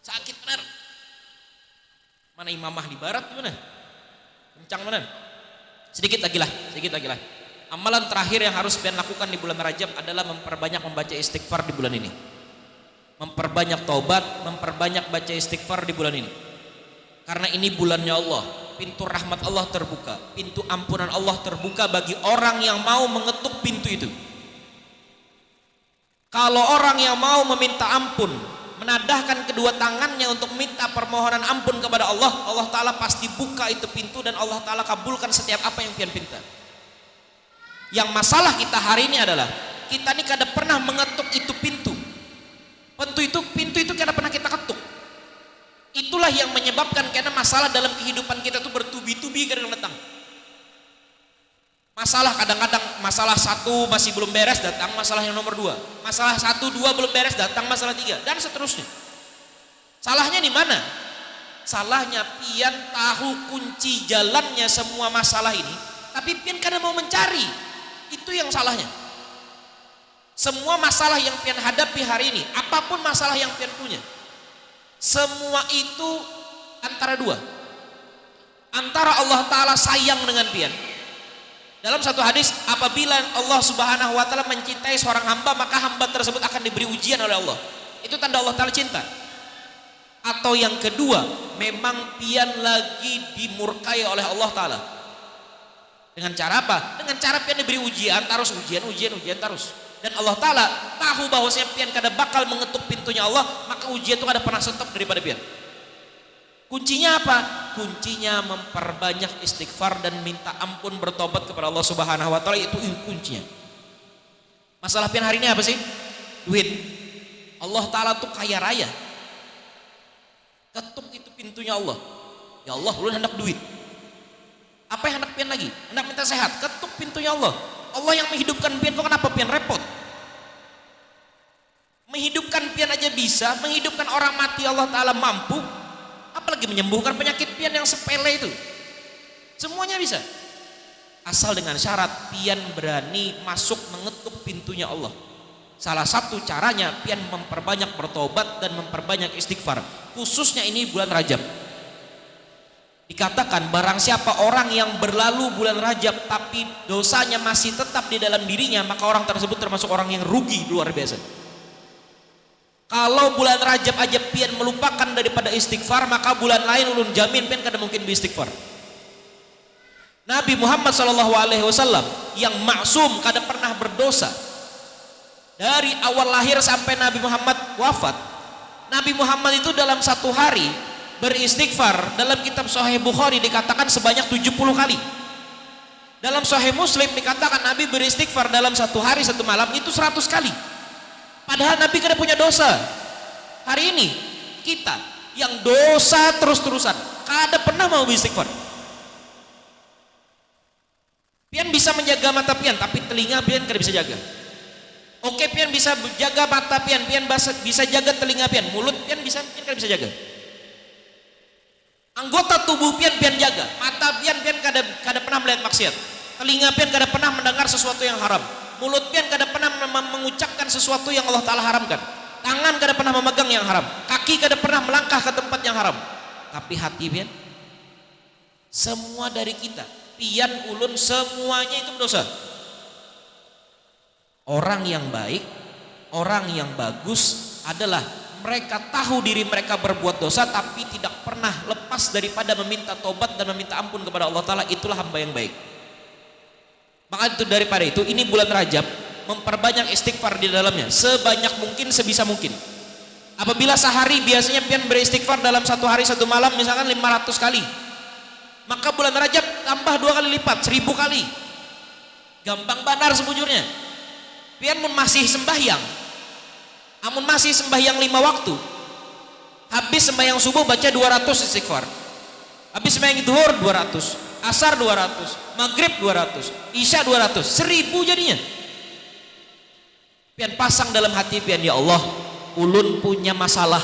sakit benar. Mana imamah di barat gimana? Kencang benar. Sedikit lagi lah. Amalan terakhir yang harus pian lakukan di bulan Rajab adalah memperbanyak membaca istighfar di bulan ini. Memperbanyak taubat, memperbanyak baca istighfar di bulan ini. Karena ini bulannya Allah, pintu rahmat Allah terbuka, pintu ampunan Allah terbuka bagi orang yang mau mengetuk pintu itu. Kalau orang yang mau meminta ampun, menadahkan kedua tangannya untuk minta permohonan ampun kepada Allah, Allah Ta'ala pasti buka itu pintu dan Allah Ta'ala kabulkan setiap apa yang pian pinta. Yang masalah kita hari ini adalah kita ini kada pernah mengetuk itu pintu. Pintu itu kada pernah kita ketuk. Itulah yang menyebabkan karena masalah dalam kehidupan kita itu bertubi-tubi kadang datang. Masalah kadang-kadang masalah satu masih belum beres, datang masalah yang nomor dua. Masalah satu dua belum beres, datang masalah tiga, dan seterusnya. Salahnya di mana? Salahnya pian tahu kunci jalannya semua masalah ini, tapi pian kadang mau mencari. Itu yang salahnya. Semua masalah yang pian hadapi hari ini, apapun masalah yang pian punya, semua itu antara dua. Antara Allah Ta'ala sayang dengan pian. Dalam satu hadis, apabila Allah Subhanahu wa Ta'ala mencintai seorang hamba, maka hamba tersebut akan diberi ujian oleh Allah. Itu tanda Allah Ta'ala cinta. Atau yang kedua, memang pian lagi dimurkai oleh Allah Ta'ala. Dengan cara apa? Dengan cara pian diberi ujian terus. Dan Allah Ta'ala tahu bahwasanya pian kada bakal mengetuk pintunya Allah, maka ujian itu kada pernah stop daripada pian. Kuncinya apa? Kuncinya memperbanyak istighfar dan minta ampun, bertobat kepada Allah Subhanahu wa Ta'ala. Itu kuncinya. Masalah pian hari ini apa sih? Duit. Allah Ta'ala tuh kaya raya. Ketuk itu pintunya Allah. Ya Allah, ulun hendak duit. Apa yang hendak pian lagi? Hendak minta sehat. Ketuk pintunya Allah. Allah yang menghidupkan pian, kok kenapa pian repot? Menghidupkan pian aja bisa, menghidupkan orang mati Allah Ta'ala mampu, apalagi menyembuhkan penyakit pian yang sepele itu. Semuanya bisa, asal dengan syarat pian berani masuk mengetuk pintunya Allah. Salah satu caranya pian memperbanyak bertobat dan memperbanyak istighfar, khususnya ini bulan Rajab. Dikatakan barang siapa orang yang berlalu bulan Rajab tapi dosanya masih tetap di dalam dirinya, maka orang tersebut termasuk orang yang rugi luar biasa. Kalau bulan Rajab aja pian melupakan daripada istighfar, maka bulan lain ulun jamin pian kada mungkin beristighfar. Nabi Muhammad SAW yang maksum, kada pernah berdosa, dari awal lahir sampai Nabi Muhammad wafat, Nabi Muhammad itu dalam satu hari beristighfar, dalam kitab Sahih Bukhari dikatakan sebanyak 70 kali. Dalam Sahih Muslim dikatakan Nabi beristighfar dalam satu hari satu malam itu 100 kali. Padahal Nabi kada punya dosa. Hari ini kita yang dosa terus-terusan kada pernah mau beristighfar. Pian bisa menjaga mata pian, tapi telinga pian kada bisa jaga. Oke, pian bisa jaga mata pian, pian bisa jaga telinga pian, mulut pian kada bisa jaga. Anggota tubuh pian jaga, mata pian kada pernah melihat maksiat, telinga pian kada pernah mendengar sesuatu yang haram, mulut pian kada pernah mengucapkan sesuatu yang Allah Ta'ala haramkan, tangan kada pernah memegang yang haram, kaki kada pernah melangkah ke tempat yang haram. Tapi hati pian, semua dari kita, pian ulun semuanya itu berdosa. Orang yang baik, orang yang bagus adalah mereka tahu diri mereka berbuat dosa tapi tidak pernah lepas daripada meminta tobat dan meminta ampun kepada Allah Ta'ala, itulah hamba yang baik. Maka itu daripada itu, ini bulan Rajab, memperbanyak istighfar di dalamnya sebanyak mungkin, sebisa mungkin. Apabila sehari biasanya pian beristighfar dalam satu hari satu malam misalkan 500 kali, maka bulan Rajab tambah 2 kali lipat, 1000 kali. Gampang benar sebujurnya. Pian mun masih sembahyang, amun masih sembahyang 5 waktu, habis sembahyang subuh baca 200 istighfar, habis sembahyang zuhur 200, asar 200, maghrib 200, isya 200, 1000 jadinya. Pian pasang dalam hati pian, ya Allah, ulun punya masalah,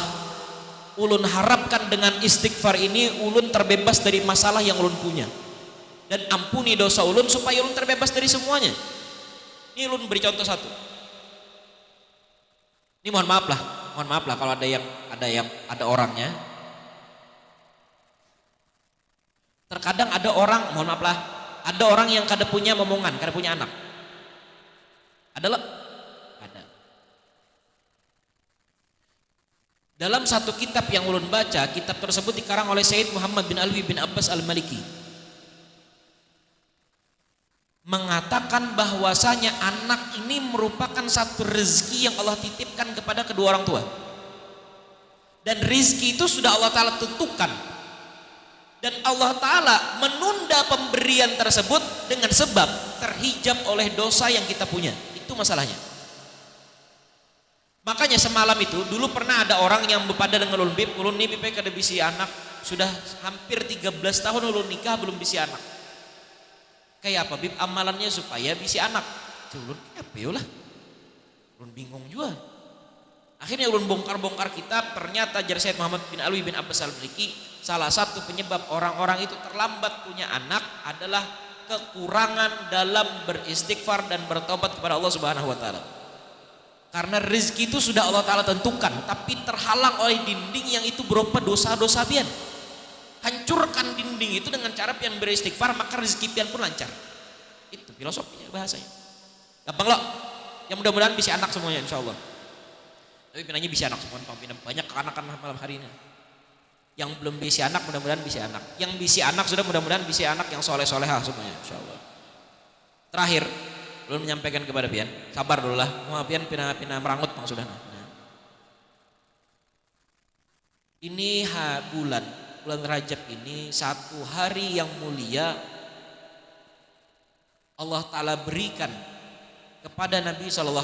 ulun harapkan dengan istighfar ini ulun terbebas dari masalah yang ulun punya, dan ampuni dosa ulun supaya ulun terbebas dari semuanya. Ini ulun beri contoh satu. Ini mohon maaf lah kalau ada orangnya. Terkadang ada orang, mohon maaf lah, ada orang yang kada punya momongan, kada punya anak. Ada lah, ada. Dalam satu kitab yang ulun baca, kitab tersebut dikarang oleh Sayyid Muhammad bin Alwi bin Abbas Al-Maliki, mengatakan bahwasanya anak ini merupakan satu rezeki yang Allah titipkan kepada kedua orang tua, dan rezeki itu sudah Allah Ta'ala tentukan, dan Allah Ta'ala menunda pemberian tersebut dengan sebab terhijab oleh dosa yang kita punya. Itu masalahnya. Makanya semalam itu dulu pernah ada orang yang berpada dengan ulun nih bib kada bisi anak, sudah hampir 13 tahun ulun nikah belum bisi anak. Kayak apa bib amalannya supaya bisi anak? Ulun apa ya lah, ulun bingung juga. Akhirnya ulun bongkar kitab, ternyata jar Sayyid Muhammad bin Alwi bin Abbas Al-Maliki, salah satu penyebab orang-orang itu terlambat punya anak adalah kekurangan dalam beristighfar dan bertobat kepada Allah Subhanahu wa taala. Karena rezeki itu sudah Allah Ta'ala tentukan, tapi terhalang oleh dinding yang itu berupa dosa-dosa pian. Hancurkan dinding itu dengan cara pian beristighfar, maka rezeki pian pun lancar. Itu filosofinya, bahasanya. Gampang loh. Yang mudah-mudahan bisa anak semuanya insya Allah. Tapi pinanya bisa anak semua, banyak keanakan malam hari ini. Yang belum bisa anak mudah-mudahan bisa anak. Yang bisa anak sudah mudah-mudahan bisa anak yang soleh-solehah semuanya insya Allah. Terakhir, belum menyampaikan kepada pian, sabar dulu lah, mau pian pina merangut bang sudah. Nah. Ini bulan Rajab ini satu hari yang mulia Allah Ta'ala berikan kepada Nabi SAW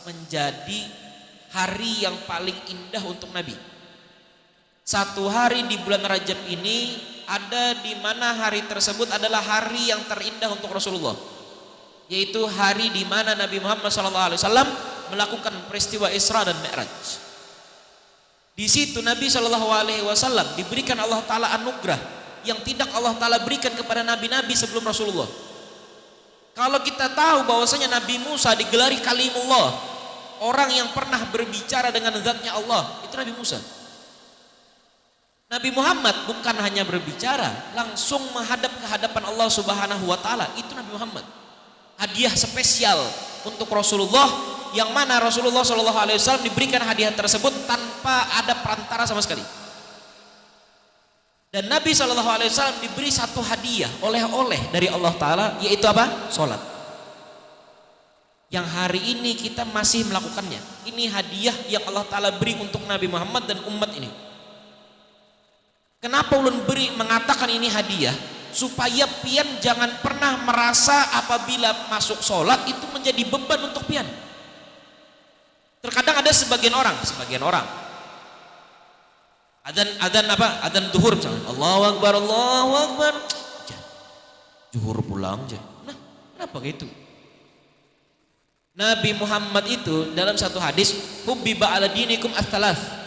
menjadi hari yang paling indah untuk Nabi. Satu hari di bulan Rajab ini ada di mana hari tersebut adalah hari yang terindah untuk Rasulullah, yaitu hari di mana Nabi Muhammad SAW melakukan peristiwa Isra dan Mi'raj. Di situ Nabi SAW diberikan Allah Ta'ala anugerah yang tidak Allah Ta'ala berikan kepada nabi-nabi sebelum Rasulullah. Kalau kita tahu bahwasanya Nabi Musa digelari Kalimullah, orang yang pernah berbicara dengan zatnya Allah, itu Nabi Musa. Nabi Muhammad bukan hanya berbicara, langsung menghadap ke hadapan Allah Subhanahu wa Ta'ala, itu Nabi Muhammad. Hadiah spesial untuk Rasulullah, yang mana Rasulullah SAW diberikan hadiah tersebut tanpa ada perantara sama sekali. Dan Nabi SAW diberi satu hadiah oleh-oleh dari Allah Ta'ala, yaitu apa? Sholat. Yang hari ini kita masih melakukannya. Ini hadiah yang Allah Ta'ala beri untuk Nabi Muhammad dan umat ini. Kenapa ulun mengatakan ini hadiah? Supaya pian jangan pernah merasa apabila masuk sholat itu menjadi beban untuk pian. Terkadang ada sebagian orang adzan duhur misalnya, Allahu Akbar, duhur pulang aja. Nah, kenapa gitu? Nabi Muhammad itu dalam satu hadis, hubbiba ala dinikum ats-tsalath.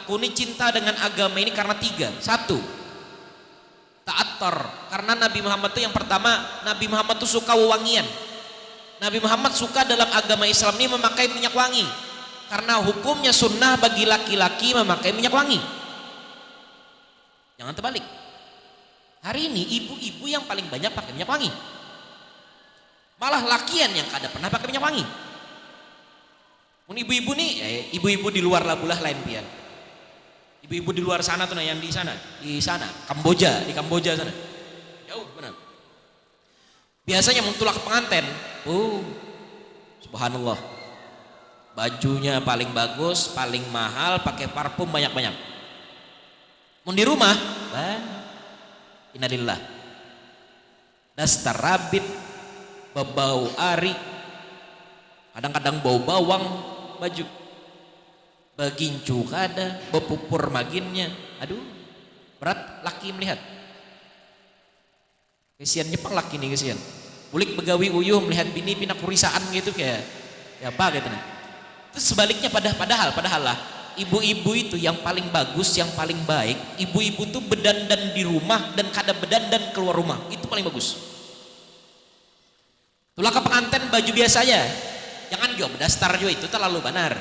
Aku ini cinta dengan agama ini karena 3. 1, ta'attar, karena Nabi Muhammad itu yang pertama, Nabi Muhammad itu suka wewangian. Nabi Muhammad suka dalam agama Islam ini memakai minyak wangi, karena hukumnya sunnah bagi laki-laki memakai minyak wangi. Jangan terbalik. Hari ini ibu-ibu yang paling banyak pakai minyak wangi, malah lakian yang kada pernah pakai minyak wangi. Mun ibu-ibu nih, ibu-ibu di luar Labulah lain pian. Ibu-ibu di luar sana tuh nah, yang di sana, Kamboja, di Kamboja sana. Jauh benar. Biasanya muntulak pengantin, subhanallah. Bajunya paling bagus, paling mahal, pakai parfum banyak-banyak. Mun di rumah, innalillah. Dastar rabit, bau ari, kadang-kadang bau bawang baju, bagincu kada, bepupur maginnya, aduh berat laki melihat. Kesian Jepang laki nih kesian. Bulik begawi uyuh melihat bini pinak kurisaan gitu kayak apa gitu nah. Terus sebaliknya padahal lah ibu-ibu itu yang paling bagus, yang paling baik, ibu-ibu tuh bedandan di rumah dan kada bedandan keluar rumah, itu paling bagus. Tulah ke pengantin baju biasa aja, jangan juga berdastar juga, itu terlalu benar.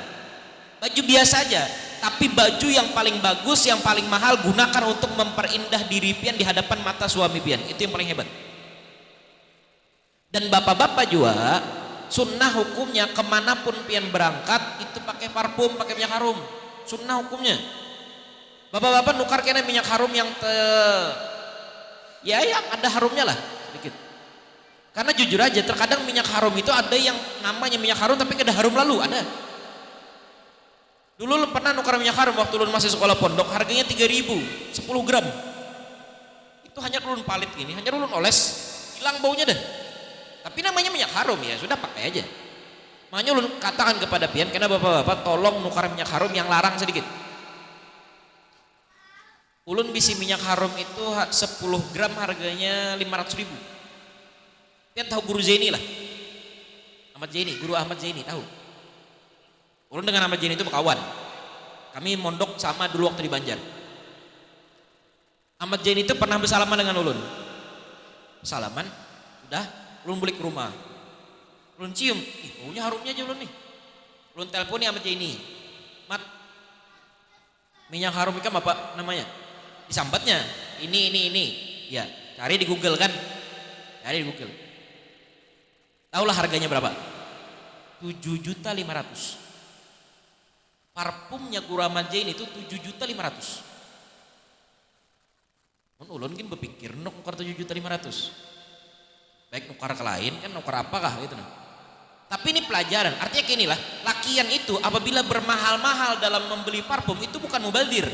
Baju biasa aja, tapi baju yang paling bagus, yang paling mahal gunakan untuk memperindah diri pian di hadapan mata suami pian, itu yang paling hebat. Dan bapak-bapak juga sunnah hukumnya kemanapun pian berangkat itu pakai parfum, pakai minyak harum, sunnah hukumnya. Bapak-bapak nukar kena minyak harum yang yang ada harumnya lah sedikit. Karena jujur aja terkadang minyak harum itu ada yang namanya minyak harum tapi kada harum lalu ada. Dulu pernah nukar minyak harum waktu lu masih sekolah pondok, harganya 3.000 10 gram. Itu hanya ulun palit gini, hanya ulun oles, hilang baunya deh. Tapi namanya minyak harum ya sudah pakai aja. Makanya ulun katakan kepada pian, karena bapak-bapak tolong nukar minyak harum yang larang sedikit. Ulun bisi minyak harum itu 10 gram harganya 500.000. Pian tahu guru Zaini lah, guru Ahmad Zaini tahu. Ulun dengan Ahmad Zaini itu berkawan. Kami mondok sama dulu waktu di Banjar. Ahmad Zaini itu pernah bersalaman dengan ulun. Bersalaman, sudah ulun balik ke rumah. Ulun cium, baunya harumnya aja ulun nih. Ulun telepon nih Ahmad Zaini. Mat, minyak harum ikan apa namanya? Disambatnya, ini. Ya, cari di Google kan? Cari di Google. Taulah harganya berapa? 7.500.000. Parfumnya Guru Ahmad Zaini itu 7.500.000. Ulun kan berpikir nukar 7.500.000. Baik nukar ke lain kan nukar apakah gitu nah. Tapi ini pelajaran, artinya gini lah, lakian itu apabila bermahal-mahal dalam membeli parfum itu bukan mubazir.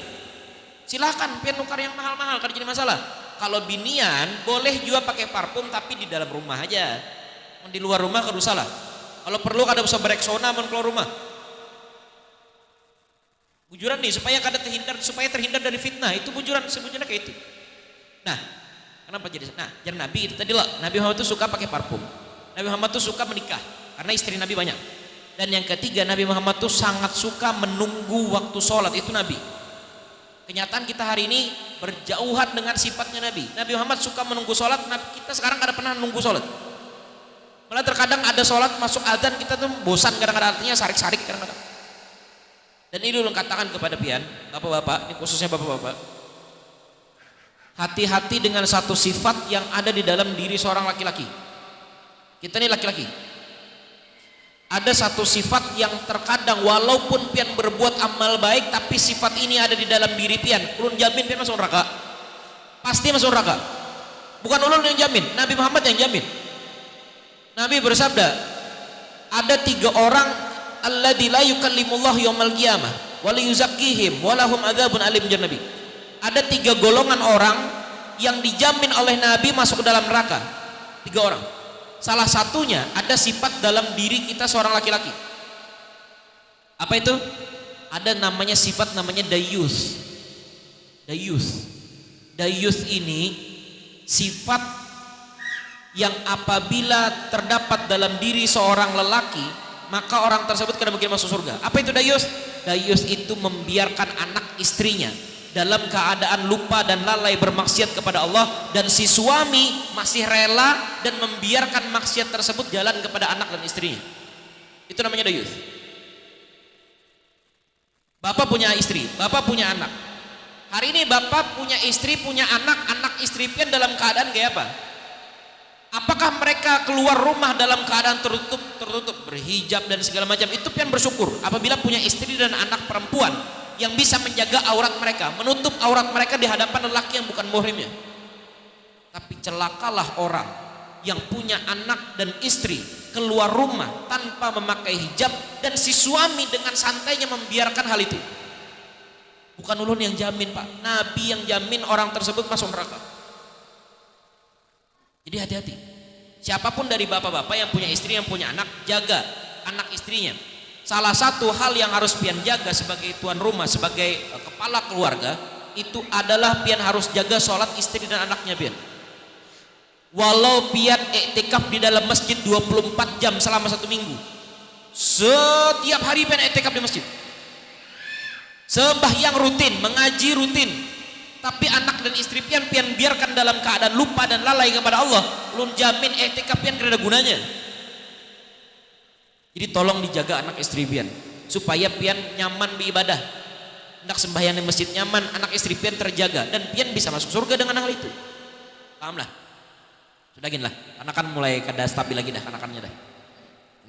Silahkan pian nukar yang mahal-mahal, kada jadi masalah. Kalau binian boleh juga pakai parfum tapi di dalam rumah aja. Di luar rumah kada usah lah. Kalau perlu kada usah bereksona men keluar rumah. Bujuran nih supaya terhindar dari fitnah, itu bujuran sebujurnya kayak itu. Nah, kenapa jadi? Nah, jadi Nabi itu tadi lah, Nabi Muhammad itu suka pakai parfum. Nabi Muhammad itu suka menikah karena istri Nabi banyak. Dan yang ketiga, Nabi Muhammad itu sangat suka menunggu waktu sholat, itu Nabi. Kenyataan kita hari ini berjauhan dengan sifatnya Nabi. Nabi Muhammad suka menunggu sholat, kita sekarang kada pernah menunggu sholat. Malah terkadang ada sholat masuk adzan kita tuh bosan kadang-kadang, artinya sarik-sarik kadang-kadang. Dan ini dulu katakan kepada pian, bapak-bapak, ini khususnya bapak-bapak, hati-hati dengan satu sifat yang ada di dalam diri seorang laki-laki. Kita ini laki-laki. Ada satu sifat yang terkadang walaupun pian berbuat amal baik, tapi sifat ini ada di dalam diri pian. Ulun jamin pian masuk neraka. Pasti masuk neraka. Bukan ulun yang jamin, Nabi Muhammad yang jamin. Nabi bersabda, ada 3 orang alladzi la yukallimullah yaumal qiyamah wa la yuzakkihim wa lahum adzabun alim jannabi. Ada 3 golongan orang yang dijamin oleh Nabi masuk ke dalam neraka. 3 orang. Salah satunya ada sifat dalam diri kita seorang laki-laki. Apa itu? Ada namanya sifat namanya dayus. Dayus ini sifat yang apabila terdapat dalam diri seorang lelaki, maka orang tersebut kada mungkin masuk surga. Apa itu dayus? Dayus itu membiarkan anak istrinya dalam keadaan lupa dan lalai bermaksiat kepada Allah, dan si suami masih rela dan membiarkan maksiat tersebut jalan kepada anak dan istrinya. Itu namanya dayus. Bapak punya istri, bapak punya anak. Hari ini bapak punya istri, punya anak, anak istri pian dalam keadaan kayak apa? Apakah mereka keluar rumah dalam keadaan tertutup? berhijab dan segala macam, itu pian bersyukur apabila punya istri dan anak perempuan yang bisa menjaga aurat mereka, menutup aurat mereka di hadapan lelaki yang bukan muhrimnya. Tapi celakalah orang yang punya anak dan istri keluar rumah tanpa memakai hijab dan si suami dengan santainya membiarkan hal itu. Bukan ulun yang jamin, Pak, Nabi yang jamin orang tersebut masuk neraka. Jadi hati-hati. Siapapun dari bapak-bapak yang punya istri, yang punya anak, jaga anak istrinya. Salah satu hal yang harus pian jaga sebagai tuan rumah, sebagai kepala keluarga, itu adalah pian harus jaga sholat istri dan anaknya pian. Walau pian iktikaf di dalam masjid 24 jam selama 1 minggu, setiap hari pian iktikaf di masjid, sembahyang rutin, mengaji rutin, tapi anak dan istri pian biarkan dalam keadaan lupa dan lalai kepada Allah, ulun jamin iktikaf pian tidak ada gunanya. Jadi tolong dijaga anak istri pian supaya pian nyaman beribadah. Hendak sembahyang di masjid nyaman, anak istri pian terjaga, dan pian bisa masuk surga dengan hal itu. Paham lah? Sudah gini lah, anak kan mulai kada stabil lagi dah anakannya dah.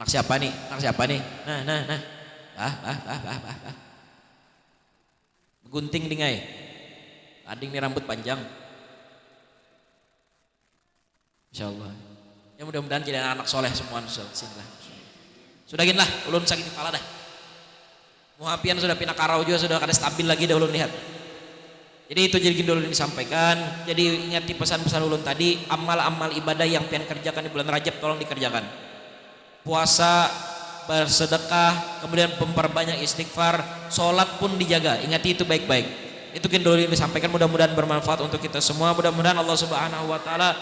Anak siapa nih? Anak siapa nih? Nah. Gunting dingai. Ading nih rambut panjang. Insyaallah. Ya mudah-mudahan jadi anak soleh semua. Bismillah. Sudah gini lah, ulun sakit kepala dah. Muhapian sudah pindah karau juga, sudah kada stabil lagi dah ulun lihat. Jadi itu jadi gini ulun disampaikan. Jadi ingat di pesan-pesan ulun tadi, amal-amal ibadah yang pian kerjakan di bulan Rajab tolong dikerjakan. Puasa, bersedekah, kemudian memperbanyak istighfar, sholat pun dijaga. Ingati itu baik-baik. Itu gini ulun disampaikan, mudah-mudahan bermanfaat untuk kita semua. Mudah-mudahan Allah Subhanahu wa taala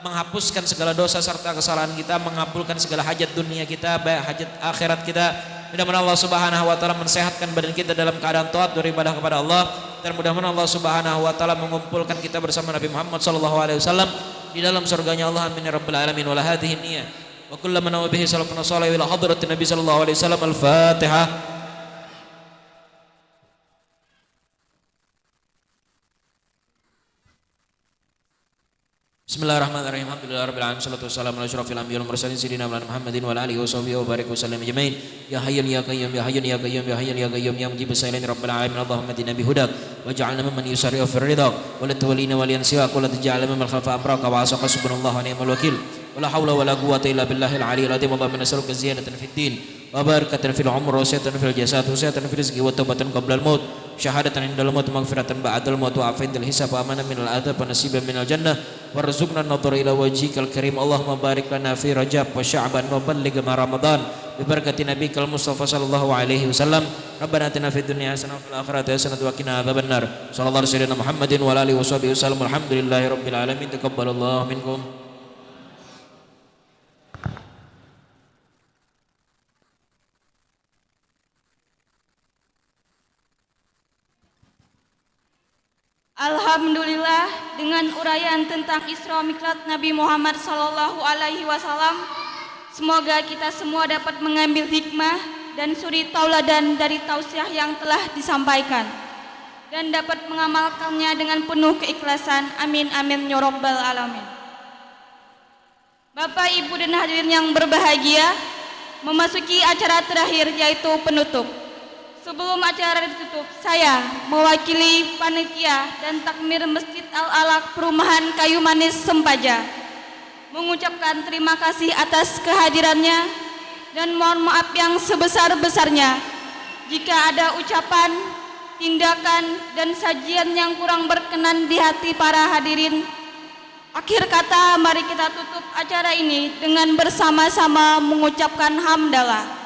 menghapuskan segala dosa serta kesalahan kita, mengabulkan segala hajat dunia kita, baik hajat akhirat kita. Mudah-mudahan Allah Subhanahu wa taala mensehatkan badan kita dalam keadaan taat beribadah kepada Allah, dan mudah-mudahan Allah Subhanahu wa taala mengumpulkan kita bersama Nabi Muhammad sallallahu alaihi wasallam di dalam surganya Allah. Amin ya rabbal alamin. Wa la hadhihi niyyah wa kullu man bihi salafuna salih ila hadratin Nabi sallallahu alaihi wasallam. Al-Fatihah. Bismillahirrahmanirrahim. Alhamdulillahirabbil alamin. Wassalatu wassalamu ala asyrofil anbiya'i wal mursalin sayyidina Muhammadin wa ala alihi washabihi wa barik wasallam ajmain. Ya hayyun ya qayyum ya hayyun ya qayyum ya hayyun ya qayyum ya mujibus sa'ilin rabbil alamin. Allahumma hadina bihudak waj'alna mimman yusari'u fir ridha wa la tawallina waliyan siwak wa la taj'alna mimman khalfa amraka wa asqa subhanallahu wa ni'mal wakil. Wa la haula wa la quwwata illa billahil aliyyil azim. Allahumma nas'aluka ziyadatan fid din wa barakatan fil umr wa sihhatan fil jasad wa sihhatan fil rizqi wa taubatan qabla al maut, syahadatan indal maut, maghfiratan ba'dal maut, wa afain dal hisab, wa amanan minal adab, wa nasiban minal jannah, warzuqna an-nadhara ila wajhikal karim. Allahumma barik lana fi Rajab wa Sya'ban wa balligh ma Ramadan bi barakati nabiyikal Mustafa sallallahu alaihi wasallam. Rabbana atina fid dunya hasanah wa fil akhirati hasanah wa qina adzabannar. Sallallahu alaihi wasallam Muhammadin wa alihi washabihi wasallam. Alhamdulillahi rabbil alamin. Taqabbalallahu minkum. Alhamdulillah, dengan uraian tentang Isra Mi'raj Nabi Muhammad sallallahu alaihi wasallam, semoga kita semua dapat mengambil hikmah dan suri tauladan dari tausiah yang telah disampaikan dan dapat mengamalkannya dengan penuh keikhlasan. Amin amin ya rabbal alamin. Bapak, Ibu dan hadirin yang berbahagia, memasuki acara terakhir yaitu penutup. Sebelum acara ditutup, saya mewakili panitia dan takmir Masjid Al-Alaq Perumahan Kayu Manis Sempaja mengucapkan terima kasih atas kehadirannya dan mohon maaf yang sebesar-besarnya jika ada ucapan, tindakan, dan sajian yang kurang berkenan di hati para hadirin. Akhir kata, mari kita tutup acara ini dengan bersama-sama mengucapkan hamdalah.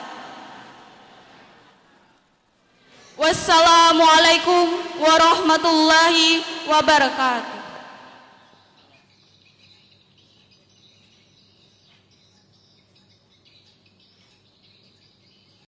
Wassalamualaikum warahmatullahi wabarakatuh.